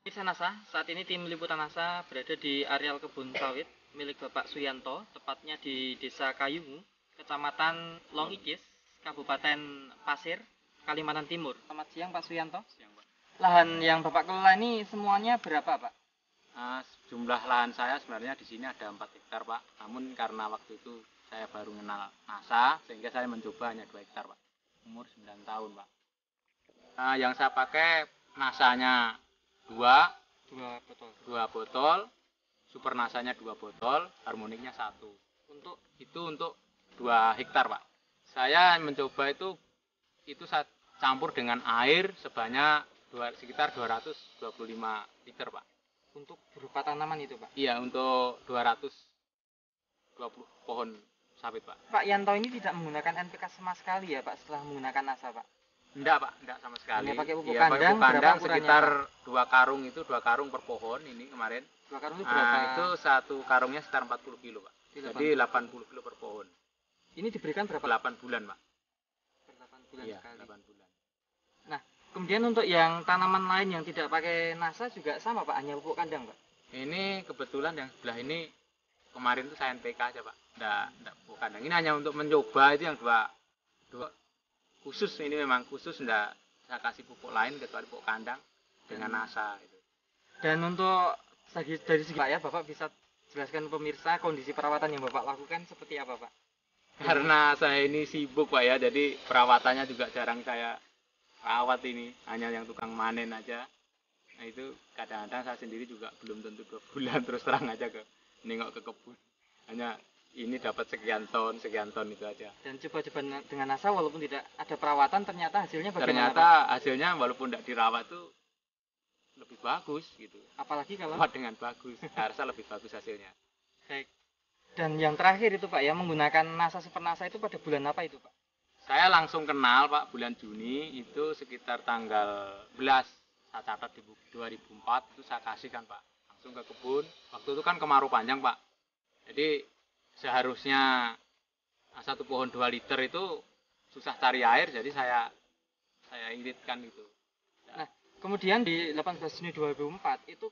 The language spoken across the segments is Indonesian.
Pemirsa NASA, saat ini tim liputan NASA berada di areal kebun sawit milik Bapak Suyanto, tepatnya di Desa Kayungu, Kecamatan Longikis, Kabupaten Pasir, Kalimantan Timur. Selamat siang Pak Suyanto. Siang, Pak. Lahan yang Bapak kelola ini semuanya berapa Pak? Jumlah lahan saya sebenarnya di sini ada 4 hektar Pak. Namun karena waktu itu saya baru mengenal NASA, sehingga saya mencoba hanya 2 hektar Pak. Umur 9 tahun Pak. Yang saya pakai NASA-nya 2 botol, Super NASA-nya 2 botol, Harmoniknya 1. Untuk 2 hektar Pak. Saya mencoba itu saya campur dengan air sebanyak sekitar 225 liter Pak. Untuk berupa tanaman itu Pak? Iya, untuk 220 pohon sawit Pak. Pak Yanto ini tidak menggunakan NPK sama sekali ya Pak setelah menggunakan NASA Pak? Enggak Pak, enggak sama sekali. Hanya pakai pupuk Iya, kandang, pupuk kandang berapa sekitar ukurannya, 2 karung per pohon ini kemarin. 2 karung itu berapa? Itu satu karungnya sekitar 40 kilo Pak. Jadi 80 kilo per pohon. Ini diberikan berapa? 8 bulan Pak. Per 8 bulan Iya, sekali. 8 bulan. Nah, kemudian untuk yang tanaman lain yang tidak pakai NASA juga sama Pak, hanya pupuk kandang Pak? Ini kebetulan yang sebelah ini kemarin itu saya NPK aja Pak. Enggak pupuk kandang. Ini hanya untuk mencoba itu yang dua khusus, ini memang khusus, enggak saya kasih pupuk lain kecuali pupuk kandang dengan NASA itu. Dan untuk dari segi Pak ya, Bapak bisa jelaskan pemirsa kondisi perawatan yang Bapak lakukan seperti apa Pak? Karena saya ini sibuk Pak ya, jadi perawatannya juga jarang saya rawat ini, hanya yang tukang manen aja. Nah itu kadang-kadang saya sendiri juga belum tentu 2 bulan terus terang aja nengok ke kebun. Hanya ini dapat sekian ton itu aja. Dan coba-coba dengan NASA walaupun tidak ada perawatan ternyata hasilnya bagaimana? Ternyata hasilnya walaupun tidak dirawat tuh lebih bagus gitu. Apalagi kalau dengan bagus, saya rasa lebih bagus hasilnya. Baik. Dan yang terakhir itu Pak ya, menggunakan NASA Super NASA itu pada bulan apa itu Pak? Saya langsung kenal Pak, bulan Juni itu sekitar tanggal 11. Saya catat di buku 2004 itu saya kasihkan Pak. Langsung ke kebun. Waktu itu kan kemarau panjang Pak. Jadi seharusnya 1 pohon 2 liter itu susah cari air, jadi saya iritkan gitu. Nah, kemudian di 18 Juni 2004 itu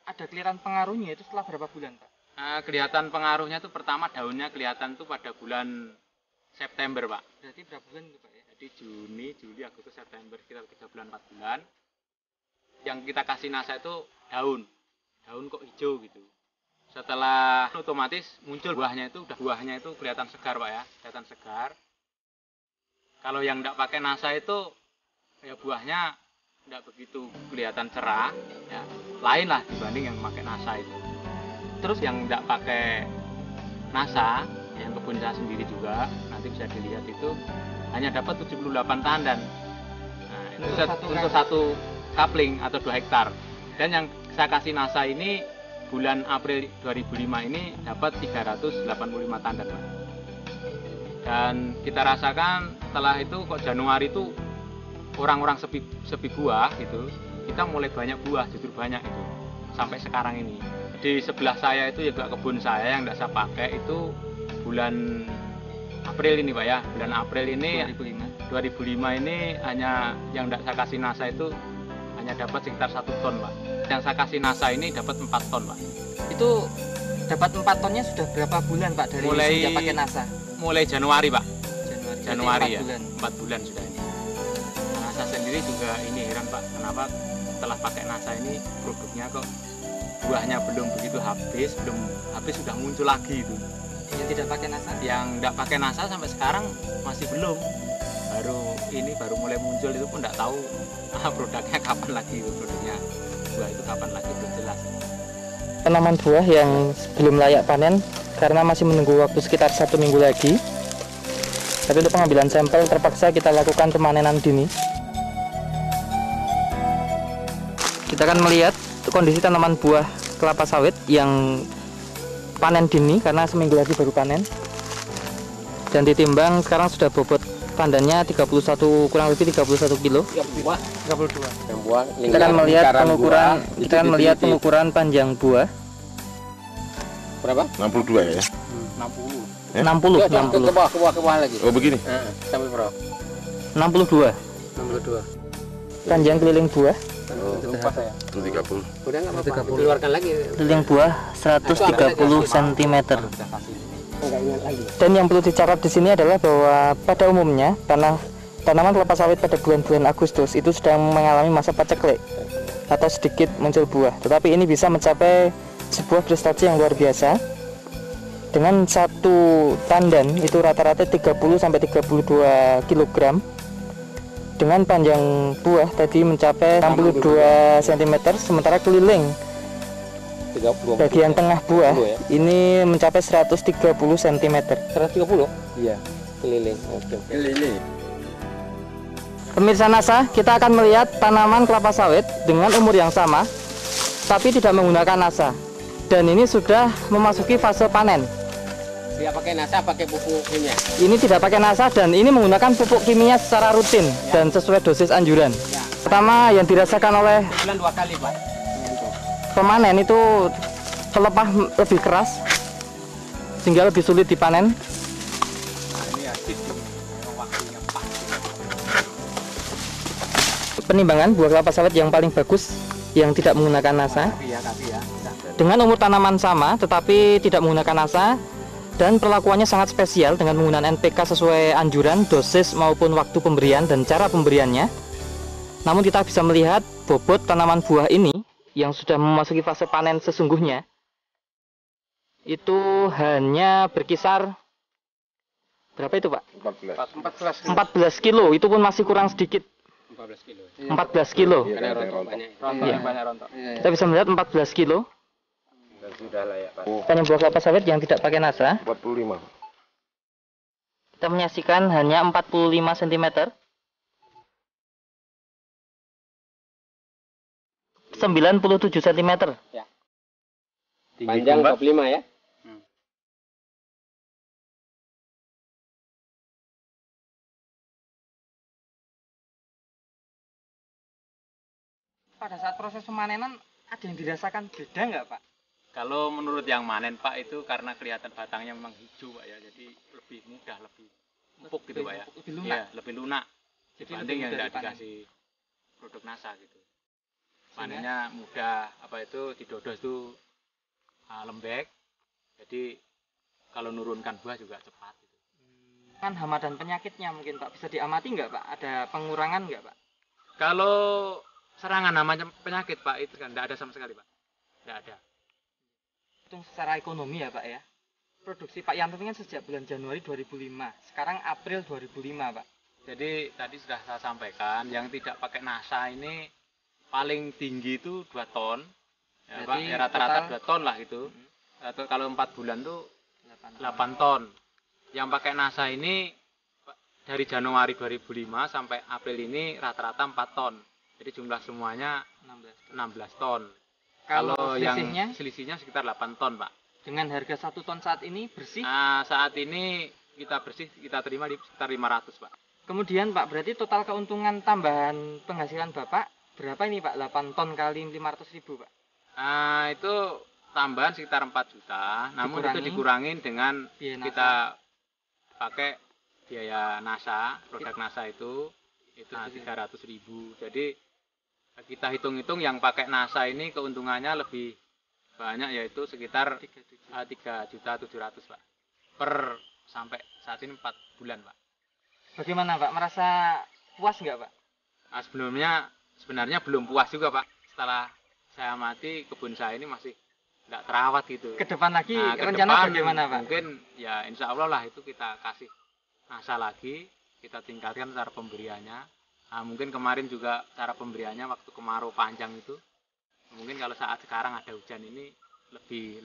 ada kelihatan pengaruhnya itu setelah berapa bulan Pak? Kelihatan pengaruhnya itu pertama daunnya kelihatan tuh pada bulan September Pak. Berarti berapa bulan itu Pak ya? Jadi Juni, Juli, Agustus, September, sekitar 3 bulan 4 bulan. Yang kita kasih NASA itu daun kok hijau gitu. Setelah otomatis muncul buahnya itu kelihatan segar Pak ya, kelihatan segar. Kalau yang tidak pakai NASA itu ya buahnya tidak begitu kelihatan cerah, ya lain lah dibanding yang pakai NASA itu. Terus yang tidak pakai NASA, yang kebun saya sendiri juga nanti bisa dilihat itu hanya dapat 78 tandan. Nah, itu untuk satu kapling atau 2 hektar. Dan yang saya kasih NASA ini bulan April 2005 ini dapat 385 tandan Pak. Dan kita rasakan setelah itu kok Januari itu orang-orang sepi buah gitu, kita mulai banyak buah, justru banyak itu sampai sekarang ini. Di sebelah saya itu juga kebun saya yang tidak saya pakai itu bulan April ini Pak ya, bulan April ini 2005 ini hanya yang tidak saya kasih NASA itu hanya dapat sekitar 1 ton Pak. Yang saya kasih NASA ini dapat 4 ton Pak. Itu dapat 4 tonnya sudah berapa bulan Pak dari sejak pakai NASA? Mulai Januari Pak. Januari 4 ya. bulan. 4 bulan sudah ini. NASA sendiri juga ini heran Pak, kenapa setelah pakai NASA ini produknya kok buahnya belum begitu habis sudah muncul lagi itu. Yang tidak pakai NASA? Yang tidak pakai NASA sampai sekarang masih belum. Baru mulai muncul itu pun tidak tahu produknya kapan lagi itu, produknya buah itu kapan lagi belum jelas. Tanaman buah yang belum layak panen karena masih menunggu waktu sekitar 1 minggu lagi. Tapi untuk pengambilan sampel terpaksa kita lakukan pemanenan dini. Kita akan melihat kondisi tanaman buah kelapa sawit yang panen dini karena seminggu lagi baru panen. Dan ditimbang sekarang sudah bobot tandannya kurang lebih 31 kilo. 32. Kita akan melihat pengukuran panjang buah. Berapa? 62 ya? 60. 60. Ke bawah lagi. Oh begini? Sampai berapa? 62. 62. Panjang keliling buah. Oh. lupa saya. 130. Udah nggak apa-apa. Keluarkan lagi. Keliling buah 130 cm. Nggak ingat lagi. Dan yang perlu dicatat di sini adalah bahwa pada umumnya tanaman kelapa sawit pada bulan-bulan Agustus itu sedang mengalami masa paceklik atau sedikit muncul buah. Tetapi ini bisa mencapai sebuah prestasi yang luar biasa. Dengan satu tandan itu rata-rata 30 sampai 32 kg. Dengan panjang buah tadi mencapai 62 cm, sementara keliling 30. bagian tengah buah ya? ini mencapai 130 cm. 130? Iya. Keliling. Oke. Keliling. Pemirsa NASA, kita akan melihat tanaman kelapa sawit dengan umur yang sama, tapi tidak menggunakan NASA. Dan ini sudah memasuki fase panen. Tidak pakai NASA, pakai pupuk kimia. Ini tidak pakai NASA dan ini menggunakan pupuk kimia secara rutin dan sesuai dosis anjuran. Ya. Pertama yang dirasakan oleh Bulan 2 kali, Pak. pemanen itu pelepah lebih keras sehingga lebih sulit dipanen. Nah, ini ya memang waktunya pas. Penimbangan buah kelapa sawit yang paling bagus yang tidak menggunakan NASA Tapi ya. dengan umur tanaman sama tetapi tidak menggunakan NASA, dan perlakuannya sangat spesial dengan menggunakan NPK sesuai anjuran, dosis maupun waktu pemberian dan cara pemberiannya. Namun kita bisa melihat bobot tanaman buah ini yang sudah memasuki fase panen sesungguhnya itu hanya berkisar berapa itu Pak? 14. 14 kilo, itu pun masih kurang sedikit. 14 kilo. 14 kilo. Iya, Karena ada rontok rontok. banyak. Rontok Iya. yang banyak rontok. Kita bisa melihat 14 kilo Dan sudah layak, Pak. panen buah kelapa sawit yang tidak pakai NASA. 45. Kita menyaksikan hanya 45 cm. 97 cm. Panjang 45 ya. Pada saat proses pemanenan ada yang dirasakan beda nggak Pak? Kalau menurut yang manen Pak itu karena kelihatan batangnya memang hijau Pak ya, jadi lebih mudah, lebih empuk gitu Pak ya. Lebih lunak. Iya, lebih lunak. Jadi Dibanding lebih yang mudah tidak dipanen. dikasih produk NASA gitu. Panennya mudah, apa itu didodos itu lembek. Jadi kalau nurunkan buah juga cepat gitu. Kan hama dan penyakitnya mungkin Pak bisa diamati nggak Pak? Ada pengurangan nggak Pak? Kalau serangan namanya penyakit Pak itu kan tidak ada sama sekali Pak. Tidak ada. Hitung secara ekonomi ya Pak ya. Produksi Pak Yanto ini kan sejak bulan Januari 2005. Sekarang April 2005 Pak. Jadi tadi sudah saya sampaikan yang tidak pakai NASA ini paling tinggi itu 2 ton. Ya, Pak, Berarti ya, rata-rata total- 2 ton lah gitu. Atau kalau 4 bulan tuh 8 ton. Yang pakai NASA ini dari Januari 2005 sampai April ini rata-rata 4 ton. Jadi jumlah semuanya 16 ton. Kalau yang selisihnya selisihnya sekitar 8 ton, Pak. dengan harga 1 ton saat ini bersih. Nah, saat ini kita bersih kita terima di sekitar 500, Pak. Kemudian Pak berarti total keuntungan tambahan penghasilan Bapak berapa ini Pak? 8 ton kali 500.000 Pak. Nah, itu tambahan sekitar 4 juta. Namun itu dikurangin dengan Biaya NASA. kita pakai biaya NASA, produk NASA itu 300.000. Jadi kita hitung-hitung yang pakai NASA ini keuntungannya lebih banyak, yaitu sekitar 3.700.000 Pak. Per sampai saat ini 4 bulan Pak. Bagaimana Pak? Merasa puas nggak Pak? Nah, sebenarnya belum puas juga Pak. Setelah saya amati kebun saya ini masih tidak terawat gitu. Ke depan lagi Nah, ke rencana depan bagaimana Pak? Mungkin ya insya Allah lah itu kita kasih NASA lagi, kita tingkatkan cara pemberiannya. Nah, mungkin kemarin juga cara pemberiannya waktu kemarau panjang itu, mungkin kalau saat sekarang ada hujan ini lebih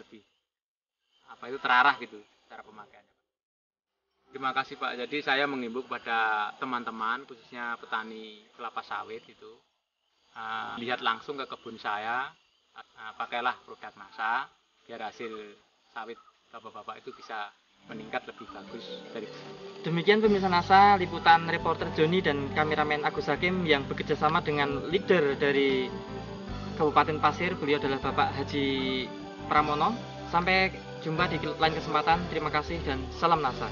apa itu terarah gitu cara pemakaiannya. Terima kasih Pak. Jadi saya mengimbau kepada teman-teman khususnya petani kelapa sawit itu lihat langsung ke kebun saya, pakailah produk NASA biar hasil sawit bapak-bapak itu bisa meningkat lebih bagus dari Demikian pemirsa NASA, liputan reporter Joni dan kameramen Agus Hakim yang bekerjasama dengan leader dari Kabupaten Pasir. Beliau adalah Bapak Haji Pramono. Sampai jumpa di lain kesempatan. Terima kasih dan salam NASA.